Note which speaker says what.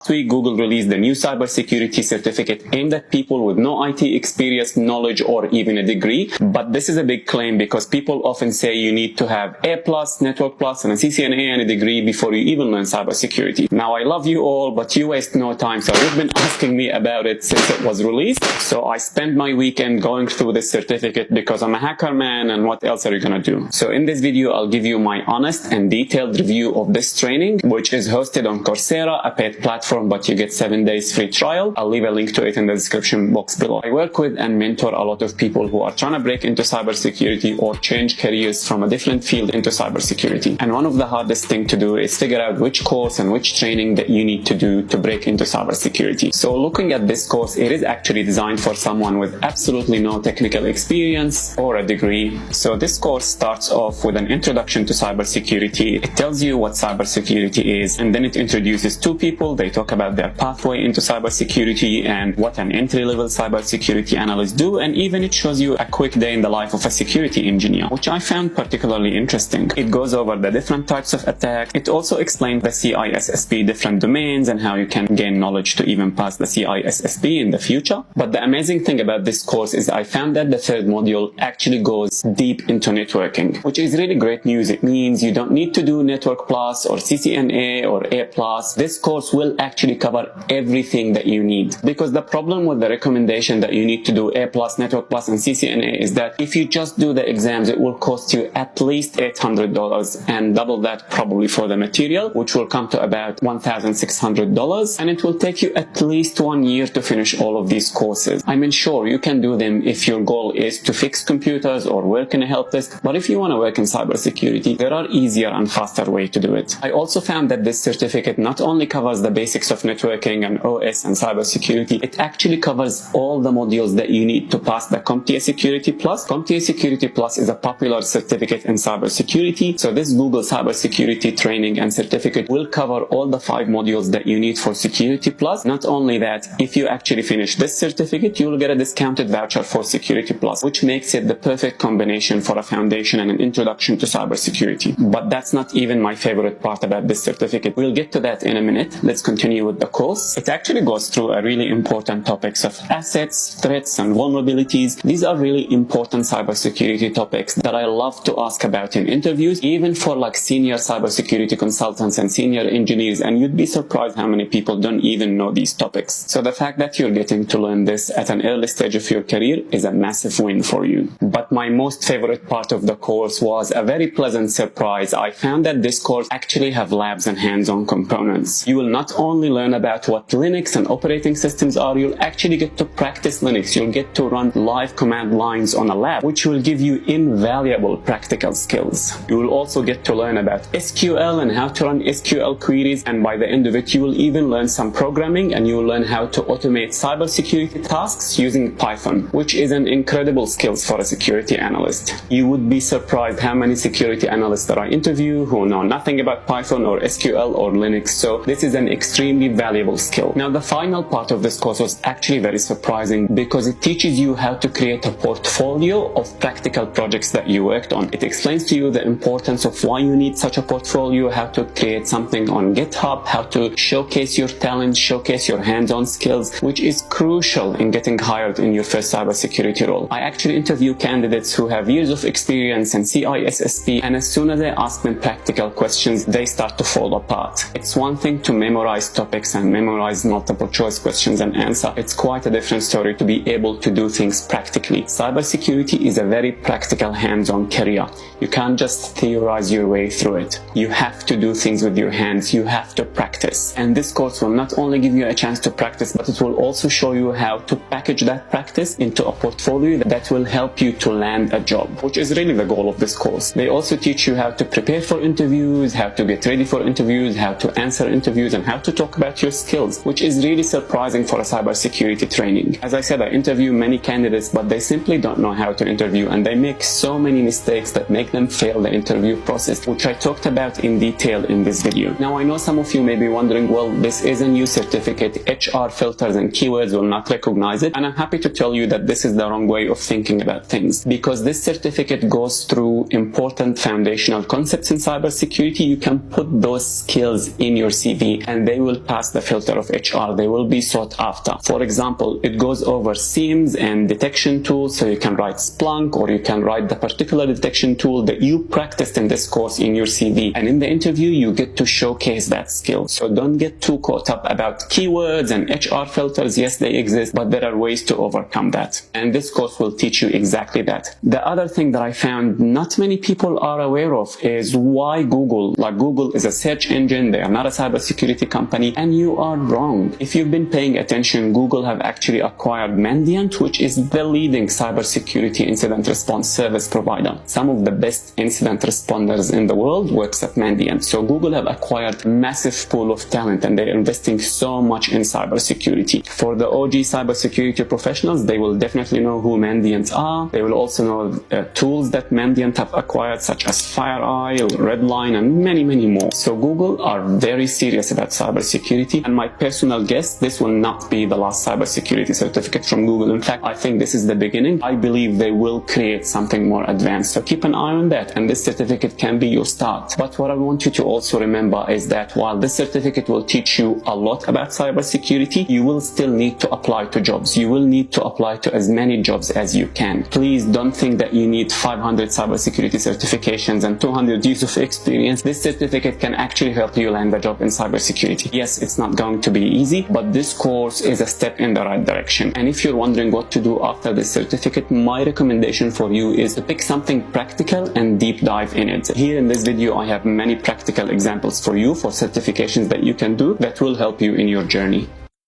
Speaker 1: Last week, Google released the new cybersecurity certificate aimed at people with no IT experience, knowledge, or even a degree. But this is a big claim because people often say you need to have A+, Network Plus, and a CCNA and a degree before you even learn cybersecurity. Now, I love you all, but you waste no time. So you've been asking me about it since it was released. So I spent my weekend going through this certificate because I'm a hacker man, and what else are you gonna do? So in this video, I'll give you my honest and detailed review of this training, which is hosted on Coursera, a paid platform, but you get 7 days free trial. I'll leave a link to it in the description box below. I work with and mentor a lot of people who are trying to break into cybersecurity or change careers from a different field into cybersecurity. And one of the hardest things to do is figure out which course and which training that you need to do to break into cybersecurity. So looking at this course, it is actually designed for someone with absolutely no technical experience or a degree. So this course starts off with an introduction to cybersecurity. It tells you what cybersecurity is, and then it introduces two people. They talk about their pathway into cybersecurity and what an entry-level cybersecurity analyst do, and even it shows you a quick day in the life of a security engineer, which I found particularly interesting. It goes over the different types of attacks. It also explains the CISSP different domains and how you can gain knowledge to even pass the CISSP in the future. But the amazing thing about this course is I found that the third module actually goes deep into networking, which is really great news. It means you don't need to do Network Plus or CCNA or A+. This course will actually cover everything that you need, because the problem with the recommendation that you need to do A+, Network Plus, and CCNA is that if you just do the exams, it will cost you at least $800 and double that probably for the material, which will come to about $1,600, and it will take you at least 1 year to finish all of these courses. I mean, sure, you can do them if your goal is to fix computers or work in a help desk, but if you want to work in cybersecurity, there are easier and faster ways to do it. I also found that this certificate not only covers the basics of networking and OS and cybersecurity, it actually covers all the modules that you need to pass the CompTIA Security Plus. CompTIA Security Plus is a popular certificate in cybersecurity, so this Google cybersecurity training and certificate will cover all the 5 modules that you need for Security Plus. Not only that, if you actually finish this certificate, you will get a discounted voucher for Security Plus, which makes it the perfect combination for a foundation and an introduction to cybersecurity. But that's not even my favorite part about this certificate. We'll get to that in a minute. Let's continue with the course. It actually goes through a really important topics of assets, threats, and vulnerabilities. These are really important cybersecurity topics that I love to ask about in interviews, even for like senior cybersecurity consultants and senior engineers, and you'd be surprised how many people don't even know these topics. So the fact that you're getting to learn this at an early stage of your career is a massive win for you. But my most favorite part of the course was a very pleasant surprise. I found that this course actually have labs and hands-on components. You will not only learn about what Linux and operating systems are, you'll actually get to practice Linux. You'll get to run live command lines on a lab, which will give you invaluable practical skills. You will also get to learn about SQL and how to run SQL queries, and by the end of it, you will even learn some programming, and you will learn how to automate cybersecurity tasks using Python, which is an incredible skill for a security analyst. You would be surprised how many security analysts that I interview who know nothing about Python or SQL or Linux, so this is an extremely valuable skill. Now, the final part of this course was actually very surprising because it teaches you how to create a portfolio of practical projects that you worked on. It explains to you the importance of why you need such a portfolio, how to create something on GitHub, how to showcase your talents, showcase your hands-on skills, which is crucial in getting hired in your first cybersecurity role. I actually interview candidates who have years of experience in CISSP, and as soon as I ask them practical questions, they start to fall apart. It's one thing to memorize topics and memorize multiple choice questions and answer. It's quite a different story to be able to do things practically. Cybersecurity is a very practical hands-on career. You can't just theorize your way through it. You have to do things with your hands. You have to practice. And this course will not only give you a chance to practice, but it will also show you how to package that practice into a portfolio that will help you to land a job, which is really the goal of this course. They also teach you how to prepare for interviews, how to get ready for interviews, how to answer interviews, and how to talk about your skills, which is really surprising for a cybersecurity training. As I said, I interview many candidates, but they simply don't know how to interview, and they make so many mistakes that make them fail the interview process, which I talked about in detail in this video. Now, I know some of you may be wondering, well, this is a new certificate. HR filters and keywords will not recognize it, and I'm happy to tell you that this is the wrong way of thinking about things, because this certificate goes through important foundational concepts in cybersecurity. You can put those skills in your CV, and they will pass the filter of HR. They will be sought after. For example, it goes over SIEMs and detection tools, so you can write Splunk, or you can write the particular detection tool that you practiced in this course in your CV. And in the interview, you get to showcase that skill. So don't get too caught up about keywords and HR filters. Yes, they exist, but there are ways to overcome that. And this course will teach you exactly that. The other thing that I found not many people are aware of is why Google. Like, Google is a search engine. They are not a cybersecurity company, and you are wrong. If you've been paying attention, Google have actually acquired Mandiant, which is the leading cybersecurity incident response service provider. Some of the best incident responders in the world works at Mandiant. So Google have acquired a massive pool of talent, and they're investing so much in cybersecurity. For the OG cybersecurity professionals, they will definitely know who Mandiant are. They will also know tools that Mandiant have acquired, such as FireEye, Redline, and many more. So Google are very serious about cybersecurity, and my personal guess, this will not be the last cybersecurity certificate from Google. In fact, I think this is the beginning. I believe they will create something more advanced. So keep an eye on that, and this certificate can be your start. But what I want you to also remember is that while this certificate will teach you a lot about cybersecurity, you will still need to apply to jobs. You will need to apply to as many jobs as you can. Please don't think that you need 500 cybersecurity certifications and 200 years of experience. This certificate can actually help you land a job in cybersecurity. Yes, it's not going to be easy, but this course is a step in the right direction. And if you're wondering what to do after this certificate, my recommendation for you is to pick something practical and deep dive in it. Here in this video, I have many practical examples for you for certifications that you can do that will help you in your journey.